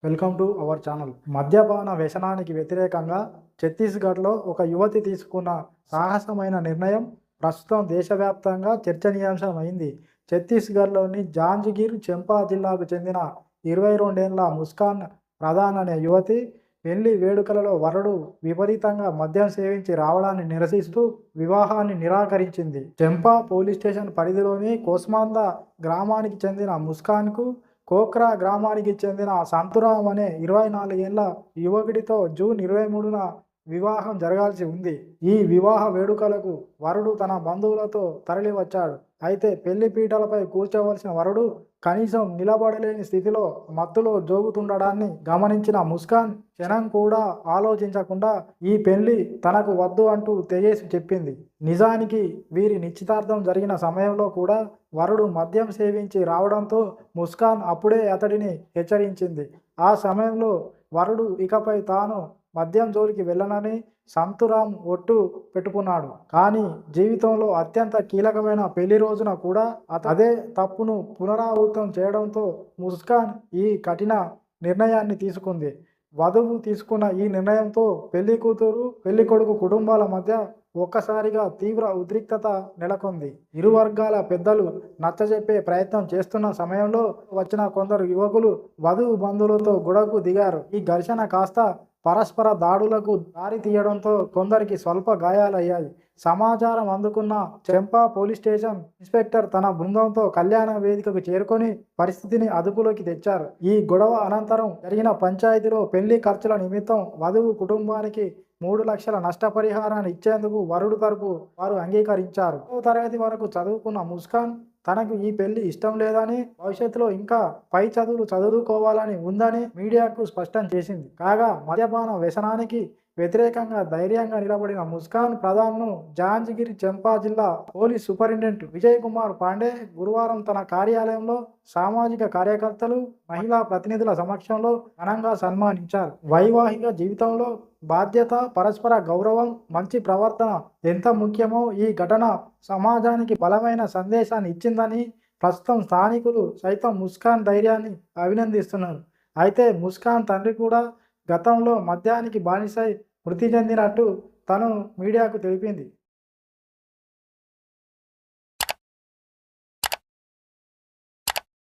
Welcome to our channel. మద్యపాన వ్యసనానికి వ్యతిరేకంగా ఛత్తీస్గఢ్లో ఒక యువతి తీసుకున్న సాహసమైన నిర్ణయం ప్రస్తుతం దేశవ్యాప్తంగా చర్చనీయాంశమైంది. ఛత్తీస్గఢ్లోని జాంజ్గిర్ చంపా జిల్లాకు చెందిన 22 ఏళ్ల ముస్కాన్ ప్రధాన్ అనే యువతి పెళ్లి వేడుకలలో వరుడు విపరీతంగా మద్యం సేవించి రావడాన్ని నిరసిస్తూ వివాహాన్ని నిరాకరించింది. చంపా పోలీస్ స్టేషన్ పరిధిలోని కోస్మాందా గ్రామానికి చెందిన ముస్కాన్కు కోక్రా గ్రామానికి చెందిన సంతురామ్ అనే 24 ఏళ్ల యువకుడితో జూన్ 23న వివాహం జరగాల్సి ఉంది. ఈ వివాహ వేడుకలకు వరుడు తన బంధువులతో తరలి వచ్చాడు. అయితే పెళ్లి పీటలపై కూర్చోవలసిన వరుడు కనీసం నిలబడలేని స్థితిలో మత్తులో జోగుతుండడాన్ని గమనించిన ముస్కాన్ క్షణం కూడా ఆలోచించకుండా ఈ పెళ్లి తనకు వద్దు అంటూ తెగేసి చెప్పింది. నిజానికి వీరి నిశ్చితార్థం జరిగిన సమయంలో కూడా వరుడు మద్యం సేవించి రావడంతో ముస్కాన్ అప్పుడే అతడిని హెచ్చరించింది. ఆ సమయంలో వరుడు ఇకపై తాను మద్యం జోలికి వెళ్ళనని సంతురామ్ ఒట్టు పెట్టుకున్నాడు. కానీ జీవితంలో అత్యంత కీలకమైన పెళ్లి రోజున కూడా అదే తప్పును పునరావృతం చేయడంతో ముస్కాన్ ఈ కఠిన నిర్ణయాన్ని తీసుకుంది. వధువు తీసుకున్న ఈ నిర్ణయంతో పెళ్లి కూతురు పెళ్లి కొడుకు కుటుంబాల మధ్య ఒక్కసారిగా తీవ్ర ఉద్రిక్తత నెలకొంది. ఇరు వర్గాల పెద్దలు నచ్చజెప్పే ప్రయత్నం చేస్తున్న సమయంలో వచ్చిన కొందరు యువకులు వధువు బంధువులతో గొడవకు దిగారు. ఈ ఘర్షణ కాస్త పరస్పర దాడులకు దారి తీయడంతో కొందరికి స్వల్ప గాయాలయ్యాయి. సమాచారం అందుకున్న చెంపా పోలీస్ స్టేషన్ ఇన్స్పెక్టర్ తన బృందంతో కళ్యాణ వేదికకు చేరుకొని పరిస్థితిని అదుపులోకి తెచ్చారు. ఈ గొడవ అనంతరం జరిగిన పంచాయతీలో పెళ్లి ఖర్చుల నిమిత్తం వధువు కుటుంబానికి 3 లక్షల నష్టపరిహారాన్ని ఇచ్చేందుకు వరుడు తరపు వారు అంగీకరించారు. 10వ తరగతి వరకు చదువుకున్న ముస్కాన్ తనకు ఈ పెళ్లి ఇష్టం లేదని, భవిష్యత్తులో ఇంకా పై చదువులు చదువుకోవాలని ఉందని మీడియాకు స్పష్టం చేసింది. కాగా మద్యపాన వ్యసనానికి వ్యతిరేకంగా ధైర్యంగా నిలబడిన ముస్కాన్ ప్రధాన్ను జాంజ్గిరి చంపా జిల్లా పోలీస్ సూపరింటెండెంట్ విజయ్ కుమార్ పాండే గురువారం తన కార్యాలయంలో సామాజిక కార్యకర్తలు, మహిళా ప్రతినిధుల సమక్షంలో ఘనంగా సన్మానించారు. వైవాహిక జీవితంలో బాధ్యత, పరస్పర గౌరవం, మంచి ప్రవర్తన ఎంత ముఖ్యమో ఈ ఘటన సమాజానికి బలమైన సందేశాన్ని ఇచ్చిందని ప్రస్తుతం స్థానికులు సైతం ముస్కాన్ ధైర్యాన్ని అభినందిస్తున్నారు. అయితే ముస్కాన్ తండ్రి కూడా గతంలో మద్యానికి బానిసై మృతి చెందినట్టు తను మీడియాకు తెలిపింది.